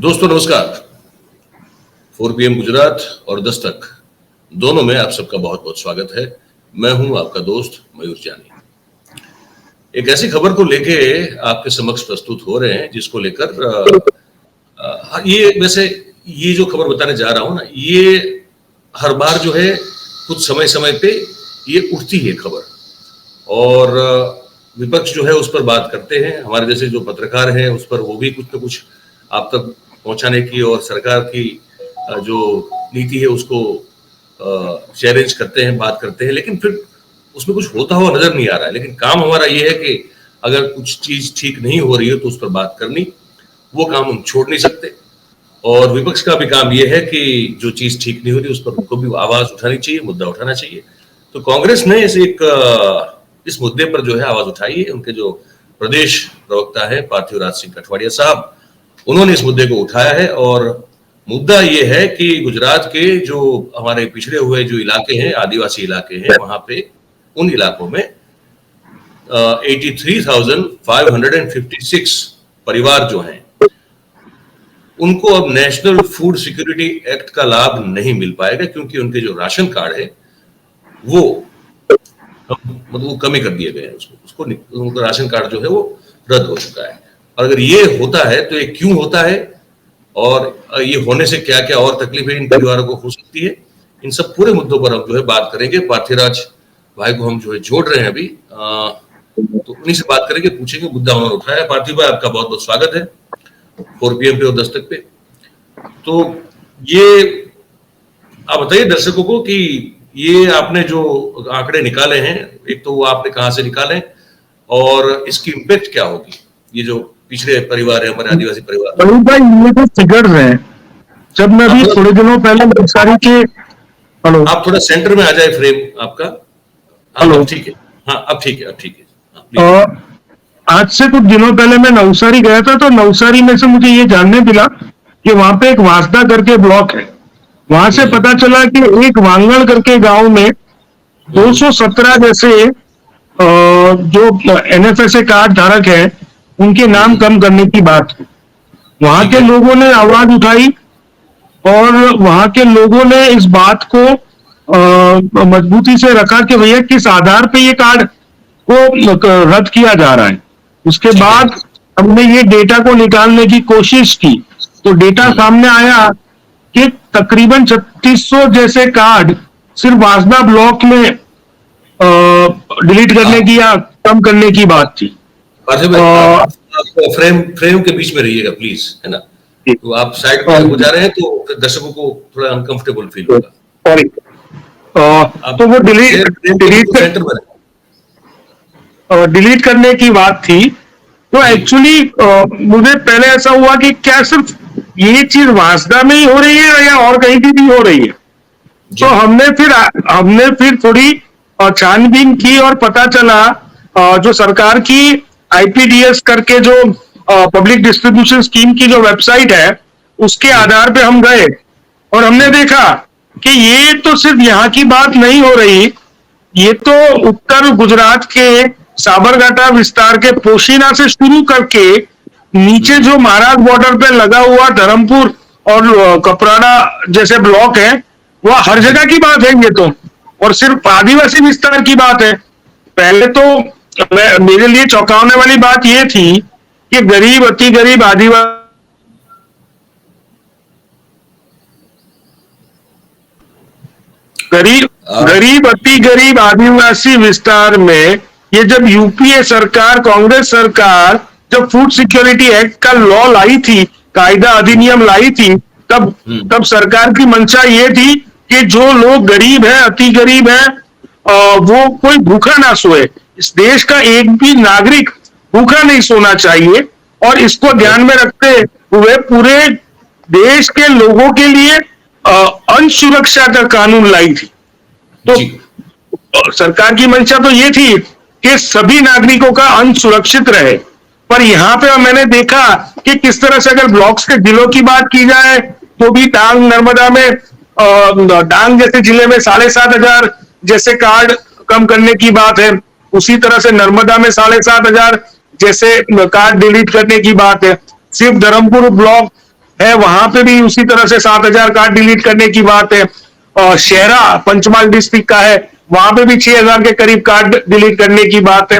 दोस्तों नमस्कार। 4 PM गुजरात और दस्तक दोनों में आप सबका बहुत बहुत स्वागत है। मैं हूं आपका दोस्त मयूर जानी। एक ऐसी खबर को लेके आपके समक्ष प्रस्तुत हो रहे हैं जिसको लेकर ये जो खबर बताने जा रहा हूं ना, ये हर बार जो है कुछ समय समय पे ये उठती है खबर और विपक्ष जो है उस पर बात करते हैं। हमारे जैसे जो पत्रकार हैं उस पर वो भी कुछ न कुछ आप तक पहुंचाने की और सरकार की जो नीति है उसको चैलेंज करते हैं, बात करते हैं, लेकिन फिर उसमें कुछ होता हुआ नजर नहीं आ रहा है। लेकिन काम हमारा ये है कि अगर कुछ चीज ठीक नहीं हो रही है तो उस पर बात करनी, वो काम हम छोड़ नहीं सकते। और विपक्ष का भी काम ये है कि जो चीज ठीक नहीं हो रही उस पर उनको भी आवाज उठानी चाहिए, मुद्दा उठाना चाहिए। तो कांग्रेस ने इस मुद्दे पर जो है आवाज उठाई है। उनके जो प्रदेश प्रवक्ता है पार्थिवराज सिंह कठवाड़िया साहब, उन्होंने इस मुद्दे को उठाया है। और मुद्दा ये है कि गुजरात के जो हमारे पिछड़े हुए जो इलाके हैं, आदिवासी इलाके हैं, वहां पे उन इलाकों में 83,556 परिवार जो हैं उनको अब नेशनल फूड सिक्योरिटी एक्ट का लाभ नहीं मिल पाएगा, क्योंकि उनके जो राशन कार्ड है वो मतलब वो कमी कर दिए गए हैं। उसको उनका राशन कार्ड जो है वो रद्द हो चुका है। और अगर ये होता है तो ये क्यों होता है और ये होने से क्या क्या और तकलीफें इन परिवारों को हो सकती है, इन सब पूरे मुद्दों पर हम जो है बात करेंगे। पार्थिवराज भाई को हम जो है जोड़ रहे हैं अभी, तो उन्हीं से बात करेंगे, पूछेंगे। मुद्दा उन्होंने उठाया। पार्थिव भाई आपका बहुत बहुत स्वागत है 4 PM पे और दस्तक पे। तो ये आप बताइए दर्शकों को कि ये आपने जो आंकड़े निकाले हैं, एक तो वो आपने कहां से निकाले और इसकी इम्पैक्ट क्या होगी, ये जो पिछड़े परिवार है, हमारे आदिवासी परिवार। भाई ये तो फिगर्स हैं। जब मैं अभी थोड़े दिनों पहले नवसारी के हेलो, आप थोड़ा सेंटर में आ जाए फ्रेम आपका। हेलो, ठीक है। हाँ अब ठीक है, अब ठीक है। आज से कुछ दिनों पहले मैं नवसारी गया था, तो नवसारी में से मुझे ये जानने मिला कि वहां पे एक वासदा करके ब्लॉक है। वहां से पता चला कि एक वांगड़ करके गांव में 217 जैसे जो NFSA कार्ड धारक है उनके नाम कम करने की बात। वहां के लोगों ने आवाज उठाई और वहां के लोगों ने इस बात को मजबूती से रखा कि भैया किस आधार पे ये कार्ड को रद्द किया जा रहा है। उसके बाद हमने ये डेटा को निकालने की कोशिश की तो डेटा सामने आया कि तकरीबन 3600 जैसे कार्ड सिर्फ वासदा ब्लॉक में डिलीट करने की या कम करने की बात थी। फ्रेम के बीच में रहिएगा प्लीज, है ना। तो आप साइड पर हो जा रहे हैं तो दर्शकों को थोड़ा अनकंफर्टेबल फील होगा। सॉरी। तो वो डिलीट करने की बात थी। तो एक्चुअली मुझे पहले ऐसा हुआ कि क्या सिर्फ ये चीज वासदा में ही हो रही है या और कहीं भी हो रही है। तो हमने फिर थोड़ी छानबीन की और पता चला जो सरकार की IPDS करके जो पब्लिक डिस्ट्रीब्यूशन स्कीम की जो वेबसाइट है उसके आधार पे हम गए और हमने देखा कि ये तो सिर्फ यहाँ की बात नहीं हो रही, ये तो उत्तर गुजरात के साबरकांठा विस्तार के पोशीना से शुरू करके नीचे जो महाराष्ट्र बॉर्डर पे लगा हुआ धर्मपुर और कपराड़ा जैसे ब्लॉक है, वह हर जगह की बात है ये तो। और सिर्फ आदिवासी विस्तार की बात है। पहले तो मेरे लिए चौंकाने वाली बात यह थी कि गरीब, अति गरीब आदिवासी अति गरीब आदिवासी विस्तार में ये जब यूपीए सरकार, कांग्रेस सरकार जब फूड सिक्योरिटी एक्ट का लॉ लाई थी, कायदा अधिनियम लाई थी, तब सरकार की मंशा ये थी कि जो लोग गरीब हैं, अति गरीब हैं, वो कोई भूखा ना सोए। इस देश का एक भी नागरिक भूखा नहीं सोना चाहिए और इसको ध्यान में रखते हुए पूरे देश के लोगों के लिए अन्न सुरक्षा का कानून लाई थी। तो सरकार की मंशा तो ये थी कि सभी नागरिकों का अन्न सुरक्षित रहे। पर यहाँ पे मैंने देखा कि किस तरह से अगर ब्लॉक्स के जिलों की बात की जाए तो भी डांग, नर्मदा में डांग जैसे जिले में 7,500 जैसे कार्ड कम करने की बात है। उसी तरह से नर्मदा में 7,500 जैसे कार्ड डिलीट करने की बात है। सिर्फ धर्मपुर ब्लॉक है, वहां पे भी उसी तरह से 7,000 कार्ड डिलीट करने की बात है। और शेरा पंचमहाल डिस्ट्रिक्ट का है, वहां पे भी 6,000 के करीब कार्ड डिलीट करने की बात है।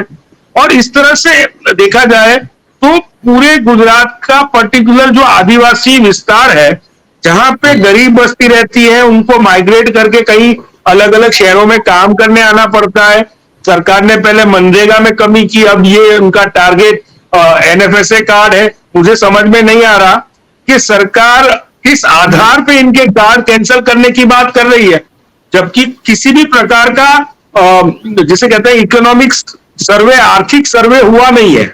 और इस तरह से देखा जाए तो पूरे गुजरात का पर्टिकुलर जो आदिवासी विस्तार है, जहां पे गरीब बस्ती रहती है, उनको माइग्रेट करके कहीं अलग अलग शहरों में काम करने आना पड़ता है। सरकार ने पहले मनरेगा में कमी की, अब ये उनका टारगेट एनएफएसए कार्ड है। मुझे समझ में नहीं आ रहा कि सरकार किस आधार पे इनके कार्ड कैंसिल करने की बात कर रही है, जबकि किसी भी प्रकार का जिसे कहते हैं इकोनॉमिक्स सर्वे, आर्थिक सर्वे हुआ नहीं है।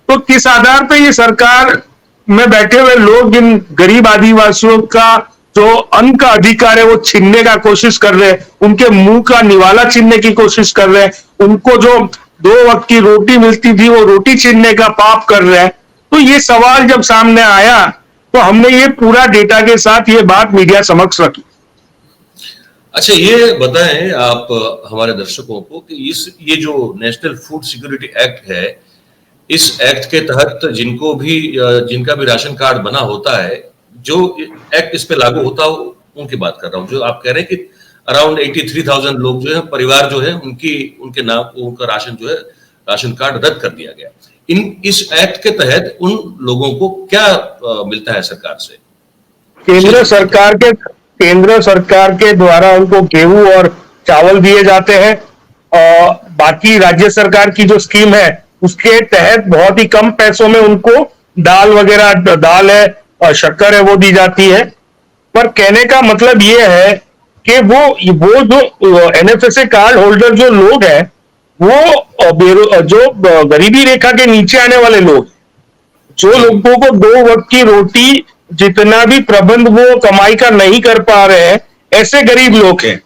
तो किस आधार पे ये सरकार में बैठे हुए लोग इन गरीब आदिवासियों का जो अन्न का अधिकार है वो छीनने का कोशिश कर रहे हैं, उनके मुंह का निवाला छीनने की कोशिश कर रहे हैं, उनको जो 2 वक्त की रोटी मिलती थी वो रोटी छीनने का पाप कर रहे हैं। तो ये सवाल जब सामने आया तो हमने ये पूरा डेटा के साथ ये बात मीडिया समक्ष रखी। अच्छा, ये बताएं आप हमारे दर्शकों को कि ये जो नेशनल फूड सिक्योरिटी एक्ट है, इस एक्ट के तहत जिनका भी राशन कार्ड बना होता है, जो एक्ट इस पे लागू होता हो उनकी बात कर रहा हूँ। जो आप कह रहे हैं कि अराउंड 83,000 लोग जो है, परिवार जो है, उनके नाम, उनका राशन जो है, राशन कार्ड रद्द कर दिया गया। इस एक्ट के तहत उन लोगों को क्या मिलता है सरकार से? केंद्र सरकार के द्वारा उनको गेहूं और चावल दिए जाते हैं, और बाकी राज्य सरकार की जो स्कीम है उसके तहत बहुत ही कम पैसों में उनको दाल वगैरह, दाल है और शक्कर है वो दी जाती है। पर कहने का मतलब ये है कि वो जो एनएफएसए कार्ड होल्डर जो लोग हैं, वो जो गरीबी रेखा के नीचे आने वाले लोग, जो लोगों को 2 वक्त की रोटी जितना भी प्रबंध वो कमाई का नहीं कर पा रहे हैं, ऐसे गरीब लोग हैं।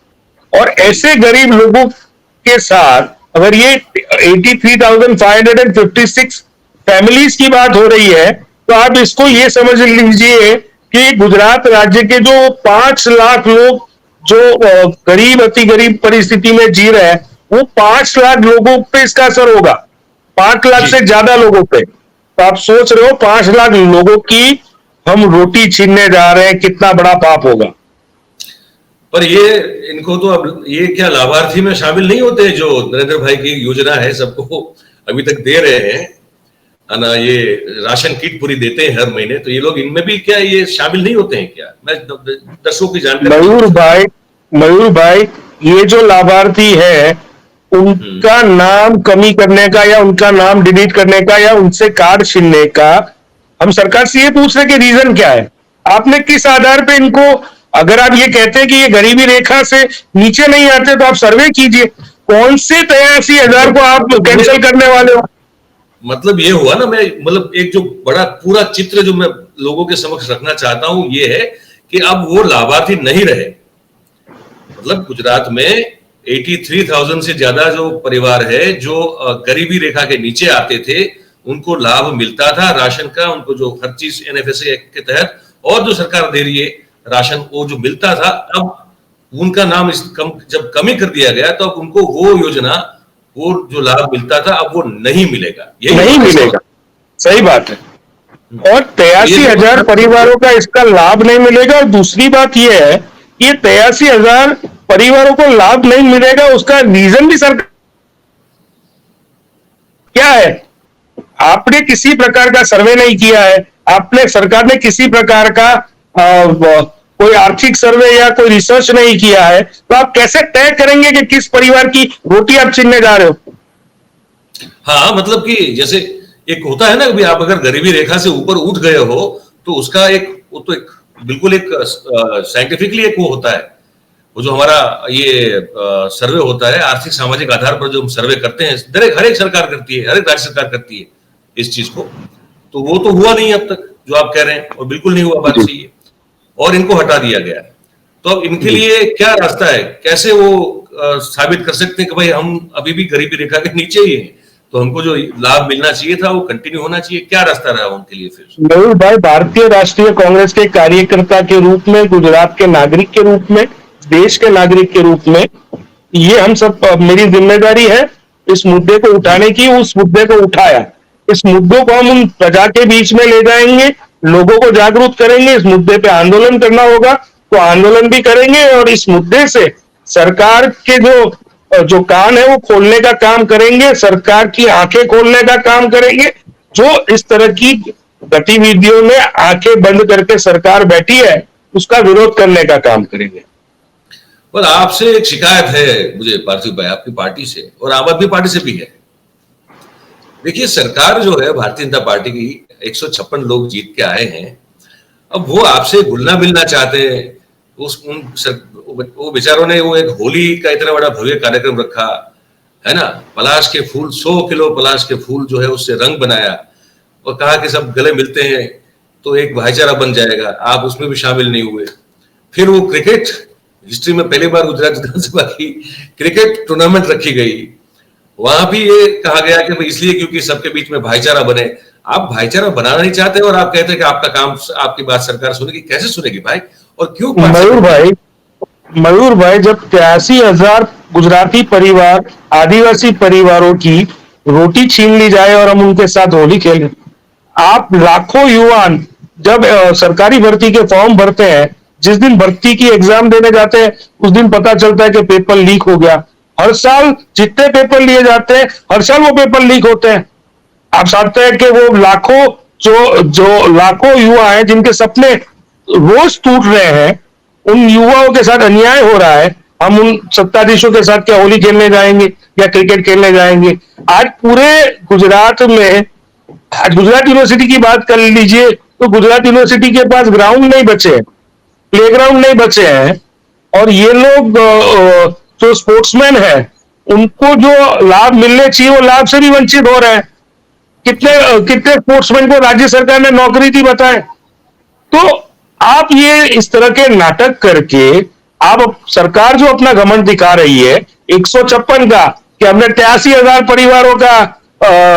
और ऐसे गरीब लोगों के साथ अगर ये 83,556 फैमिलीज की बात हो रही है, तो आप इसको ये समझ लीजिए कि गुजरात राज्य के जो 5 लाख लोग जो गरीब, अति गरीब परिस्थिति में जी रहे हैं, वो 5 लाख लोगों पे इसका असर होगा, 5 लाख से ज्यादा लोगों पे। तो आप सोच रहे हो 5 लाख लोगों की हम रोटी छीनने जा रहे हैं, कितना बड़ा पाप होगा। पर ये इनको तो अब ये क्या लाभार्थी में शामिल नहीं होते? जो नरेंद्र भाई की योजना है, सबको अभी तक दे रहे हैं ना, ये राशन किट पूरी देते हैं हर महीने, तो ये लोग इनमें भी क्या ये शामिल नहीं होते हैं क्या? मैं दर्शकों की जानकारी। मयूर भाई, ये जो लाभार्थी है उनका नाम कमी करने का या उनका नाम डिलीट करने का या उनसे कार्ड छीनने का हम सरकार से ये पूछ रहे कि रीजन क्या है। आपने किस आधार पे इनको, अगर आप ये कहते हैं कि ये गरीबी रेखा से नीचे नहीं आते तो आप सर्वे कीजिए, कौन से 83,000 को आप कैंसिल करने वाले हो? मतलब ये हुआ ना, मैं मतलब एक जो बड़ा पूरा चित्र जो मैं लोगों के समक्ष रखना चाहता हूं ये है कि अब वो लाभार्थी नहीं रहे। मतलब गुजरात में 83,000 से ज्यादा जो परिवार है जो गरीबी रेखा के नीचे आते थे, उनको लाभ मिलता था राशन का, उनको जो हर चीज एनएफएसए के तहत और जो सरकार दे रही है राशन, वो जो मिलता था, अब उनका नाम जब कमी कर दिया गया तो अब उनको वो योजना, वो जो लाभ मिलता था अब वो नहीं मिलेगा। नहीं मिलेगा, सही बात है। और 83,000 परिवारों का इसका लाभ नहीं मिलेगा। और दूसरी बात यह है कि 83,000 परिवारों को लाभ नहीं मिलेगा, उसका रीजन भी सरकार क्या है? आपने किसी प्रकार का सर्वे नहीं किया है, सरकार ने किसी प्रकार का कोई आर्थिक सर्वे या कोई रिसर्च नहीं किया है, तो आप कैसे तय करेंगे कि किस परिवार की रोटी आप छीनने जा रहे हो? हाँ, मतलब कि जैसे एक होता है ना, कि आप अगर गरीबी रेखा से ऊपर उठ गए हो तो उसका एक बिल्कुल एक साइंटिफिकली एक वो होता है, वो जो हमारा ये सर्वे होता है आर्थिक सामाजिक आधार पर जो हम सर्वे करते हैं, हर एक सरकार करती है, हर एक राज्य सरकार करती है इस चीज को। तो वो तो हुआ नहीं अब तक जो आप कह रहे हैं, और बिल्कुल नहीं हुआ, बात सही है, और इनको हटा दिया गया। तो अब इनके लिए क्या रास्ता है? कैसे वो साबित कर सकते हैं कि भाई हम अभी भी गरीबी रेखा के नीचे ही हैं, तो हमको जो लाभ मिलना चाहिए था वो कंटिन्यू होना चाहिए? क्या रास्ता रहा उनके लिए फिर? मयूर भाई, भारतीय राष्ट्रीय कांग्रेस के कार्यकर्ता के रूप में, गुजरात के नागरिक के रूप में, देश के नागरिक के रूप में, ये हम सब, मेरी जिम्मेदारी है इस मुद्दे को उठाने की। उस मुद्दे को उठाया, इस मुद्दों को हम उन प्रजा के बीच में ले जाएंगे लोगों को जागरूक करेंगे, इस मुद्दे पे आंदोलन करना होगा तो आंदोलन भी करेंगे, और इस मुद्दे से सरकार के जो कान है वो खोलने का काम करेंगे, सरकार की आंखें खोलने का काम करेंगे। जो इस तरह की गतिविधियों में आंखें बंद करके सरकार बैठी है उसका विरोध करने का काम करेंगे। पर आपसे एक शिकायत है मुझे पार्थिव भाई, आपकी पार्टी से और आम आदमी पार्टी से भी है। देखिए, सरकार जो है भारतीय जनता पार्टी की 156 लोग जीत के आए हैं, अब वो आपसे घुलना मिलना चाहते हैं। वो बेचारों ने वो एक होली का इतना बड़ा भव्य कार्यक्रम रखा है ना, पलाश के फूल 100 किलो पलाश के फूल जो है उससे रंग बनाया और कहा कि सब गले मिलते हैं तो एक भाईचारा बन जाएगा, आप उसमें भी शामिल नहीं हुए। फिर वो क्रिकेट, हिस्ट्री में पहली बार गुजरात विधानसभा की क्रिकेट टूर्नामेंट रखी गई, वहां भी ये कहा गया कि इसलिए क्योंकि सबके बीच में भाईचारा बने। आप भाईचारा बनाना नहीं चाहते और आप कहते हैं कि आपका काम, आपकी बात सरकार सुनेगी। कैसे सुनेगी भाई? और क्यों? मयूर भाई, जब 83,000 गुजराती परिवार, आदिवासी परिवारों की रोटी छीन ली जाए और हम उनके साथ होली खेलें, आप लाखों युवा जब सरकारी भर्ती के फॉर्म भरते हैं, जिस दिन भर्ती की एग्जाम देने जाते हैं उस दिन पता चलता है कि पेपर लीक हो गया। हर साल जितने पेपर लिए जाते हैं हर साल वो पेपर लीक होते हैं। आप समझते हैं कि वो लाखों जो लाखों युवा हैं जिनके सपने रोज टूट रहे हैं, उन युवाओं के साथ अन्याय हो रहा है। हम उन सत्ताधीशों के साथ क्या होली खेलने जाएंगे या क्रिकेट खेलने जाएंगे? आज पूरे गुजरात में, आज गुजरात यूनिवर्सिटी की बात कर लीजिए तो गुजरात यूनिवर्सिटी के पास ग्राउंड नहीं बचे हैं, प्लेग्राउंड नहीं बचे हैं, और ये लोग जो स्पोर्ट्समैन है उनको जो लाभ मिलने चाहिए वो लाभ से भी वंचित हो रहे हैं। कितने कितने स्पोर्ट्समैन को राज्य सरकार ने नौकरी दी बताएं? तो आप ये इस तरह के नाटक करके आप, सरकार जो अपना घमंड दिखा रही है 156 का, कि हमने 83,000 परिवारों का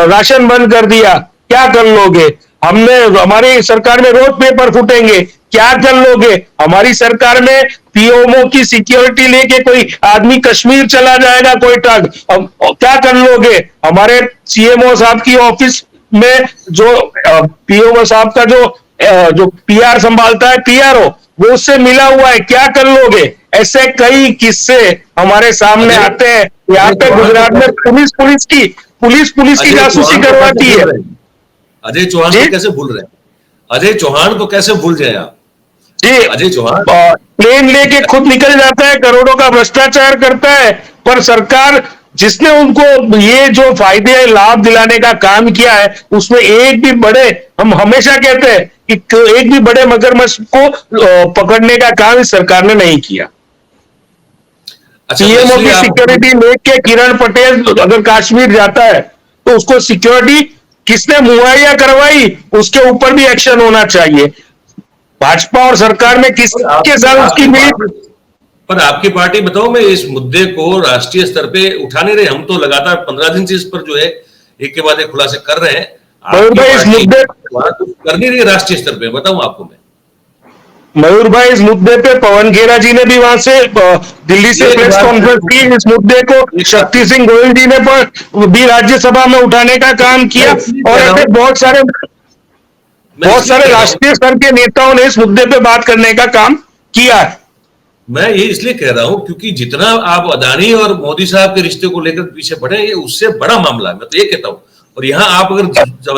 राशन बंद कर दिया, क्या कर लोगे? हमारी सरकार में रोज पेपर फूटेंगे, क्या कर लोगे? हमारी सरकार में पीएमओ की सिक्योरिटी लेके कोई आदमी कश्मीर चला जाएगा कोई ट्रक, क्या कर लोगे? हमारे सीएमओ साहब की ऑफिस में जो पीएमओ साहब का जो पीआर संभालता है, पीआरओ, वो उससे मिला हुआ है, क्या कर लोगे? ऐसे कई किस्से हमारे सामने आते हैं। यहाँ पे गुजरात में पुलिस की जासूसी करवाती है। अजय चौहान को कैसे भूल रहे हैं? अजय चौहान को कैसे भूल जाए आप जी? अजय चौहान प्लेन लेके खुद निकल जाता है, करोड़ों का भ्रष्टाचार करता है, पर सरकार जिसने उनको ये जो फायदे लाभ दिलाने का काम किया है उसमें एक भी बड़े, हम हमेशा कहते हैं कि एक भी बड़े मगरमच्छ को पकड़ने का काम इस सरकार ने नहीं किया। पीएमओ की सिक्योरिटी लेके किरण पटेल अगर कश्मीर जाता है तो उसको सिक्योरिटी किसने मुहैया करवाई, उसके ऊपर भी एक्शन होना चाहिए। भाजपा और सरकार में किसके साथ उसकी मिली? पर आपकी पार्टी, बताओ, मैं इस मुद्दे को राष्ट्रीय स्तर पे उठा नहीं रहे। हम तो लगातार 15 दिन से इस पर जो है एक के बाद एक खुलासे कर रहे हैं। इस मुद्दे कर नहीं रही राष्ट्रीय स्तर पे, बताऊं आपको मैं। मयूर भाई, इस मुद्दे पे पवन खेरा जी ने भी वहां से दिल्ली से प्रेस कॉन्फ्रेंस की, इस मुद्दे को शक्ति सिंह गोयल जी ने भी राज्यसभा में उठाने का काम किया, और ऐसे बहुत सारे राष्ट्रीय स्तर के नेताओं ने इस मुद्दे पे बात करने का काम किया है। मैं ये इसलिए कह रहा हूं क्योंकि जितना आप अदानी और मोदी साहब के रिश्ते को लेकर पीछे बढ़े, ये उससे बड़ा मामला है, मैं तो ये कहता हूं। और यहाँ आप अगर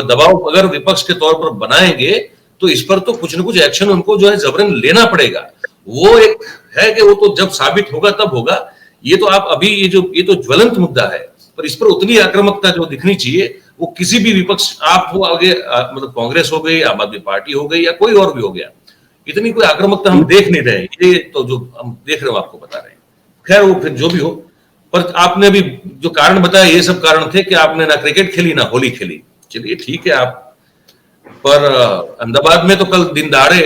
दबाव अगर विपक्ष के तौर पर बनाएंगे तो इस पर तो कुछ न कुछ एक्शन उनको जो है जबरन लेना पड़ेगा। वो एक है कि वो तो जब साबित होगा तब होगा। ये तो आप अभी ये तो ज्वलंत मुद्दा है, पर इस पर उतनी आक्रामकता जो दिखनी चाहिए वो किसी भी विपक्ष, आप वो आगे मतलब कांग्रेस हो गई, आम आदमी पार्टी हो गई या कोई और भी हो गया, इतनी कोई आक्रामकता हम देख नहीं रहे। ये तो जो हम देख रहे हो आपको बता रहे हैं। खैर, वो फिर जो भी हो, पर आपने अभी जो कारण बताया ये सब कारण थे कि आपने ना क्रिकेट खेली ना होली खेली। चलिए ठीक है आप, पर अहमदाबाद में तो कल दिन दहाड़े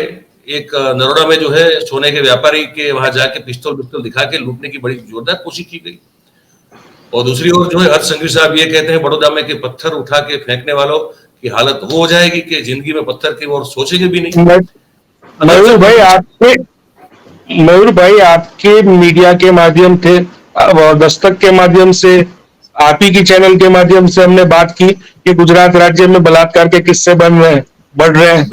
एक नरोडा में जो है सोने के व्यापारी के वहां जाके पिस्तौल दिखा के लूटने की बड़ी जोरदार कोशिश की गई। और दूसरी ओर जो है हर्ष संघवी साहब ये कहते हैं बड़ौदा में कि पत्थर उठा के फेंकने वालों की हालत वो हो जाएगी कि जिंदगी में पत्थर की ओर सोचेंगे भी नहीं। मयूर भाई, आपके मीडिया के माध्यम से, दस्तक के माध्यम से, आप ही की चैनल के माध्यम से हमने बात की कि गुजरात राज्य में बलात्कार के किस्से बढ़ रहे हैं।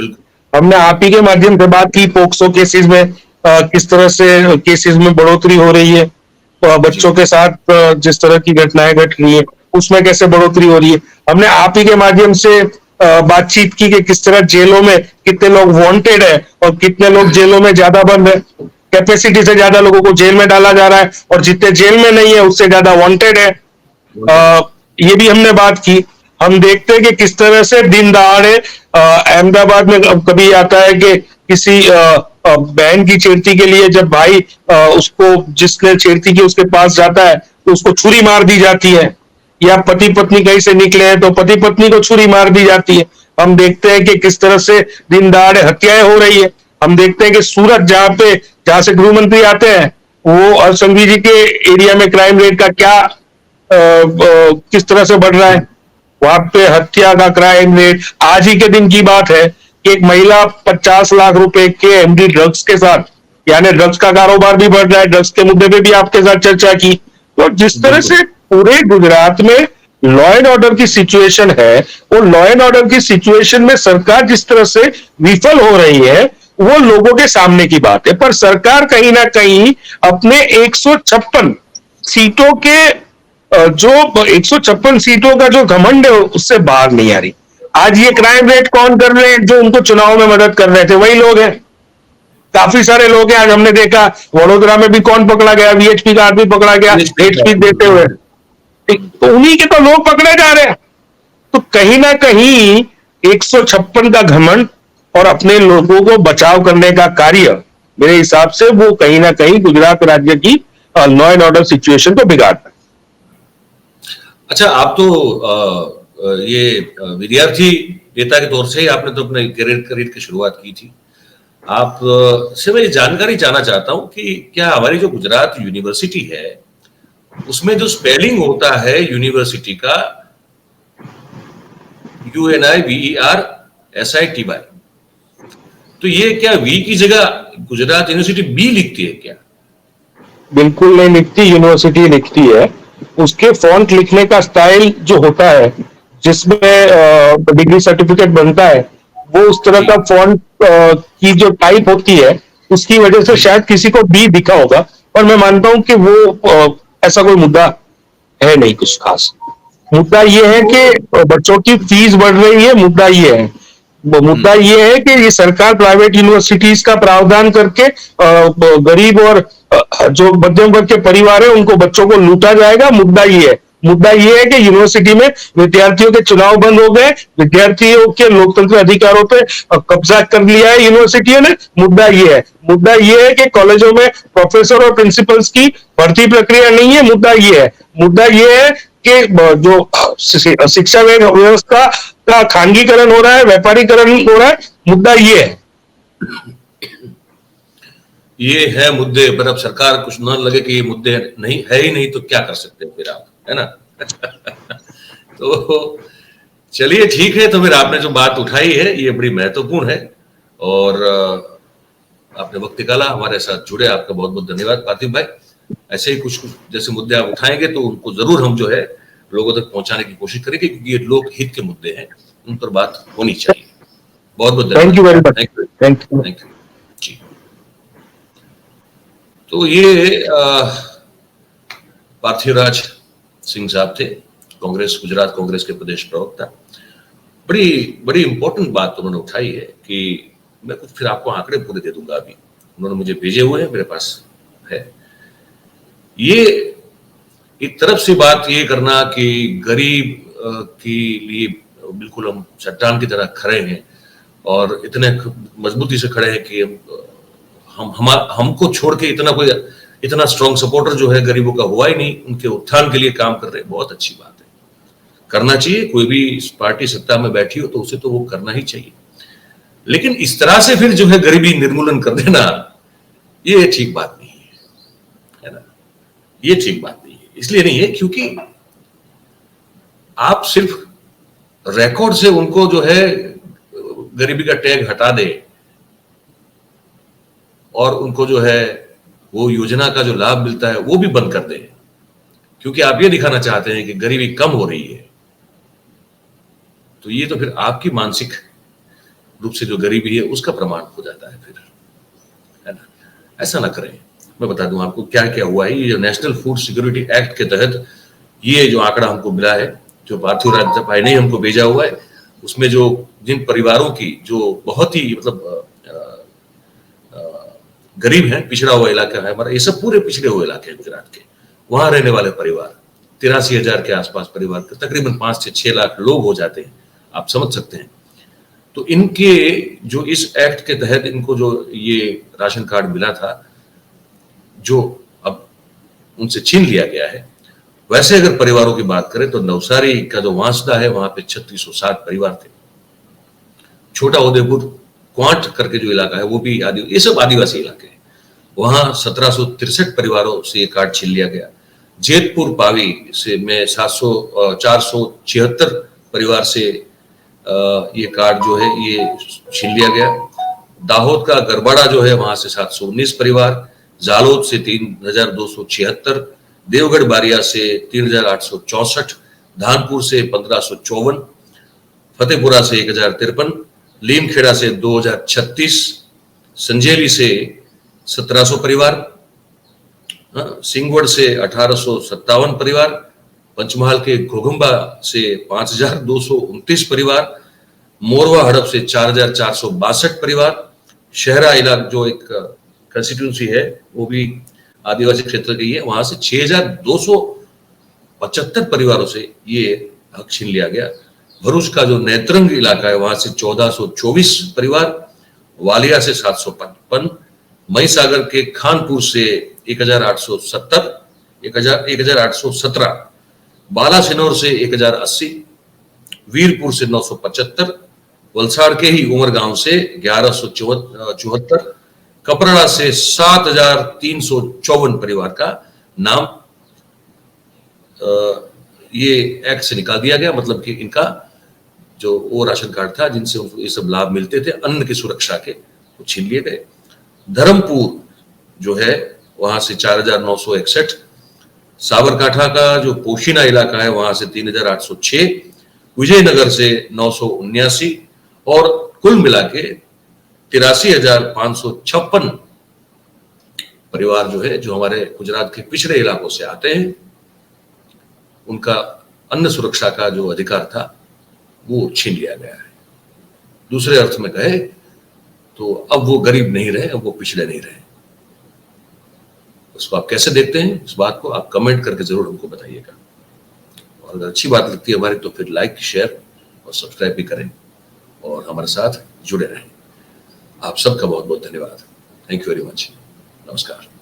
हमने आप ही के माध्यम से बात की पोक्सो केसेस में किस तरह से केसेस में बढ़ोतरी हो रही है, जी बच्चों के साथ जिस तरह की घटनाएं घट रही है उसमें कैसे बढ़ोतरी हो रही है। हमने आप ही के माध्यम से बातचीत की कि किस तरह जेलों में कितने लोग वांटेड है और कितने लोग जेलों में ज्यादा बंद है, कैपेसिटी से ज्यादा लोगों को जेल में डाला जा रहा है और जितने जेल में नहीं है उससे ज्यादा वांटेड है। wanted है। ये भी हमने बात की। हम देखते हैं कि किस तरह से दिन दहाड़े अहमदाबाद में कभी आता है कि किसी बहन की छेड़ती के लिए जब भाई उसको जिसने छेड़ती की उसके पास जाता है तो उसको छुरी मार दी जाती है, या पति पत्नी कहीं से निकले हैं तो पति पत्नी को छुरी मार दी जाती है। हम देखते हैं कि किस तरह से दिन दहाड़े हत्याएं हो रही है। हम देखते हैं कि सूरत जहां से गृह मंत्री आते हैं वो संघवी जी के एरिया में क्राइम रेट का क्या किस तरह से बढ़ रहा है। वहां पे हत्या का क्राइम रेट, आज ही के दिन की बात है कि एक महिला 50 लाख रुपए के एमडी ड्रग्स के साथ, यानी ड्रग्स का कारोबार भी बढ़ रहा है, ड्रग्स के मुद्दे पे भी आपके साथ चर्चा की। तो जिस तरह बिल्कुल। से पूरे गुजरात में लॉ एंड ऑर्डर की सिचुएशन है, वो लॉ एंड ऑर्डर की सिचुएशन में सरकार जिस तरह से विफल हो रही है वो लोगों के सामने की बात है। पर सरकार कहीं ना कहीं अपने 156 सीटों के जो 156 सीटों का जो घमंड है उससे बाहर नहीं आ रही। आज ये क्राइम रेट कौन कर रहे हैं? जो उनको चुनाव में मदद कर रहे थे वही लोग हैं। काफी सारे लोग हैं। आज हमने देखा वडोदरा में भी कौन पकड़ा गया, वीएचपी का आदमी पकड़ा गया हेट स्पीच देते हुए। तो उन्हीं के तो लोग पकड़े जा रहे हैं। तो कहीं ना कहीं 156 का घमंड और अपने लोगों को बचाव करने का कार्य, मेरे हिसाब से वो कहीं ना कहीं गुजरात राज्य की लॉ एंड ऑर्डर सिचुएशन को बिगाड़ता है। अच्छा, आप तो ये विद्यार्थी नेता के तौर से ही आपने तो अपने करियर की शुरुआत की थी। आप से मैं जानकारी जानना चाहता हूं कि क्या हमारी जो गुजरात यूनिवर्सिटी है उसमें जो स्पेलिंग होता है यूनिवर्सिटी का UNIVERSITY, तो ये क्या वी की जगह गुजरात यूनिवर्सिटी बी लिखती है क्या? बिल्कुल नहीं लिखती, यूनिवर्सिटी लिखती है। उसके फॉन्ट लिखने का स्टाइल जो होता है जिसमें डिग्री सर्टिफिकेट बनता है वो उस तरह जी का फॉन्ट की जो टाइप होती है उसकी वजह से जी शायद किसी को बी दिखा होगा। और मैं मानता हूं कि वो ऐसा कोई मुद्दा है नहीं कुछ खास। मुद्दा ये है कि बच्चों की फीस बढ़ रही है, मुद्दा ये है। वो मुद्दा ये है कि ये सरकार प्राइवेट यूनिवर्सिटीज का प्रावधान करके गरीब और जो मध्यम वर्ग के परिवार है उनको बच्चों को लूटा जाएगा। मुद्दा ये है। मुद्दा ये है कि यूनिवर्सिटी में विद्यार्थियों के चुनाव बंद हो गए, विद्यार्थियों के लोकतंत्र अधिकारों पे कब्जा कर लिया है यूनिवर्सिटियों ने। मुद्दा ये है। मुद्दा ये है कि कॉलेजों में प्रोफेसर और प्रिंसिपल्स की भर्ती प्रक्रिया नहीं है। मुद्दा ये है। मुद्दा ये है कि जो शिक्षा व्यवस्था का खानगीकरण हो रहा है, व्यापारीकरण हो रहा है। मुद्दा ये है। ये है मुद्दे, पर अब सरकार कुछ न लगे कि ये मुद्दे नहीं है ही नहीं तो क्या कर सकते हैं फिर आप, है ना? तो चलिए ठीक है, तो फिर आपने जो बात उठाई है ये बड़ी महत्वपूर्ण है और आपने वक्त निकाला हमारे साथ जुड़े, आपका बहुत बहुत धन्यवाद पार्थिव भाई। ऐसे ही कुछ कुछ जैसे मुद्दे आप उठाएंगे तो उनको जरूर हम जो है लोगों तक पहुंचाने की कोशिश करेंगे, क्योंकि ये लोक हित के मुद्दे हैं, उन पर बात होनी चाहिए। बहुत बहुत थैंक यू वेरी धन्यवाद। Much. Thank you. Thank you. Thank you जी। तो ये पार्थिवराज सिंह साहब थे, कांग्रेस, गुजरात कांग्रेस के प्रदेश प्रवक्ता। बड़ी बड़ी इंपॉर्टेंट बात उन्होंने उठाई है कि मैं कुछ फिर आपको आंकड़े पूरे दे दूंगा, अभी उन्होंने मुझे भेजे हुए हैं, मेरे पास है। ये एक तरफ से बात ये करना कि गरीब के लिए बिल्कुल हम चट्टान की तरह खड़े हैं और इतने मजबूती से खड़े हैं कि हमको छोड़ के इतना स्ट्रॉन्ग सपोर्टर जो है गरीबों का हुआ ही नहीं, उनके उत्थान के लिए काम कर रहे हैं। बहुत अच्छी बात है, करना चाहिए। कोई भी पार्टी सत्ता में बैठी हो तो उसे तो वो करना ही चाहिए, लेकिन इस तरह से फिर जो है गरीबी निर्मूलन कर देना ये ठीक बात नहीं है ना? ये ठीक बात नहीं है। इसलिए नहीं है क्योंकि आप सिर्फ रिकॉर्ड से उनको जो है गरीबी का टैग हटा दे और उनको जो है वो योजना का जो लाभ मिलता है वो भी बंद कर दे, क्योंकि आप ये दिखाना चाहते हैं कि गरीबी कम हो रही है, तो ये तो फिर आपकी मानसिक रूप से जो गरीबी है उसका प्रमाण हो जाता है फिर, है ना। ऐसा ना करें। मैं बता दूं आपको क्या क्या हुआ है। ये जो नेशनल फूड सिक्योरिटी एक्ट के तहत ये जो आंकड़ा हमको मिला है, जो पार्थिव राज्य भाई ने हमको भेजा हुआ है, उसमें जो जिन परिवारों की जो बहुत ही मतलब गरीब हैं, पिछड़ा हुआ इलाका है हमारा, ये सब पूरे पिछड़े हुए इलाके हैं गुजरात के, वहां रहने वाले परिवार 83,000 के आसपास परिवार, तकरीबन 5 से 6 लाख लोग हो जाते हैं, आप समझ सकते हैं। तो इनके जो इस एक्ट के तहत इनको जो ये राशन कार्ड मिला था, जो अब उनसे छीन लिया गया है, वैसे अगर परिवारों की बात करें तो नवसारी का जो वांसदा है वहां पे 3660 परिवार थे। छोटा उदयपुर क्वांट करके जो इलाका है वो भी ये सब आदिवासी इलाके हैं, वहां 1763 परिवारों से ये कार्ड छीन लिया गया। जेतपुर पावी से में 476 परिवार से ये कार्ड जो है ये छीन लिया गया। दाहोद का गरबाड़ा जो है वहां से 719 परिवार, जालोद से 3276, देवगढ़ बारिया से 3864, धानपुर से 1554, फतेहपुरा से 1053, लीमखेड़ा से 2036, संजेली से 1700 परिवार, सिंगवड़ से 1857 परिवार, पंचमहाल के घोगंबा से 5229 परिवार, मोरवा हड़प से 4462 परिवार, शहरा इलाका जो एक कंस्टिट्यूंसी है वो भी आदिवासी क्षेत्र की है, वहां से 6275 परिवारों से ये हक छीन लिया गया। भरूच का जो नेत्रंग इलाका है वहां से 1424 परिवार, वालिया से 755, महीसागर के खानपुर से 1817, बालासिनोर से 1080, वीरपुर से 975, वलसाड़ के ही उमरगांव से 1174, कपराड़ा से 7354 परिवार का नाम ये एक्ट से निकाल दिया गया। मतलब कि इनका जो वो राशन कार्ड था जिनसे ये सब लाभ मिलते थे अन्न की सुरक्षा के, वो छीन लिए गए। धर्मपुर जो है वहां से 4961, साबरकांठा का जो पोशीना इलाका है वहां से 3806, विजयनगर से 979 और कुल मिला के 83,556 परिवार जो है जो हमारे गुजरात के पिछड़े इलाकों से आते हैं, उनका अन्न सुरक्षा का जो अधिकार था वो छीन लिया गया है। दूसरे अर्थ में कहे तो अब वो गरीब नहीं रहे, अब वो पिछड़े नहीं रहे। उसको आप कैसे देखते हैं, इस बात को आप कमेंट करके जरूर हमको बताइएगा। और अगर अच्छी बात लगती है हमारी तो फिर लाइक, शेयर और सब्सक्राइब भी करें और हमारे साथ जुड़े रहें। आप सबका बहुत बहुत धन्यवाद। Thank you very much. नमस्कार।